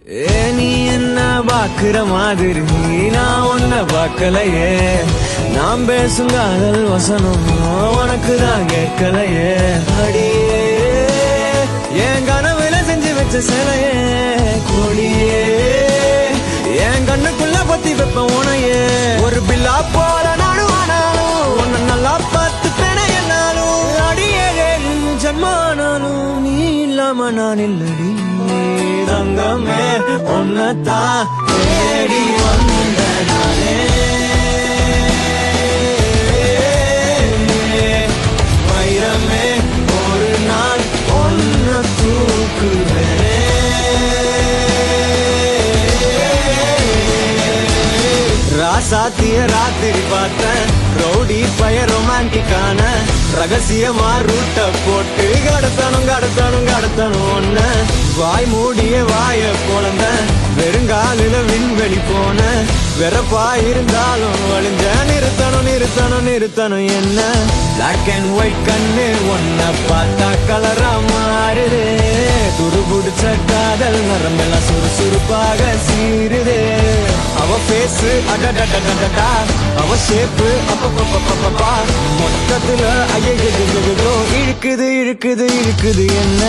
நீ என்ன பாக்குற மாதிரி நான் உன்ன பார்க்கலையே. நான் பேசும் காதல் வசனம் உனக்கு தான் கேட்கலையே. அடியே என் கனவுல செஞ்சு வச்ச சிலையே கொடியே, என் கண்ணுக்குள்ள பத்தி வைப்ப உனையே. ஒரு பில்லா போல நானும் ஆனாலும் உன்னை நல்லா பார்த்து பெண என்னாலும் அடியே ஜன்மானாலும் நீ இல்லாம நான் இல்லடி. தங்கமே உன்னத்தான் தேடி வந்த நானே. வைரமே ஒரு நாள் ஒன்ன தூக்குவேனே. ராசாத்திய ராத்திரி பார்த்தேன் ரவுடி பய ரொமான்டிக்கான ரகசியமா ரூட்ட போட்டு கடத்தணும் ஒன்ன. வாய் மூடிய வாய குழந்த வெறுங்காலில விண்வெளி போன வெறப்பா இருந்தாலும் வழிஞ்ச நிறுத்தணும் என்ன. பிளாக் அண்ட் ஒயிட் கண்ணு ஒன்ன பார்த்தா கலரா மாறுதே. துருபுடிச்ச காதல் நரம்பெல்லாம் சுறுசுறுப்பாக சீருதே. அவ பேசு அடடடடடா, அவ ஷேப்பு அப்பப்பப்பப்பப்பா, மொத்தத்துல ஐயோ இழுக்குது என்ன.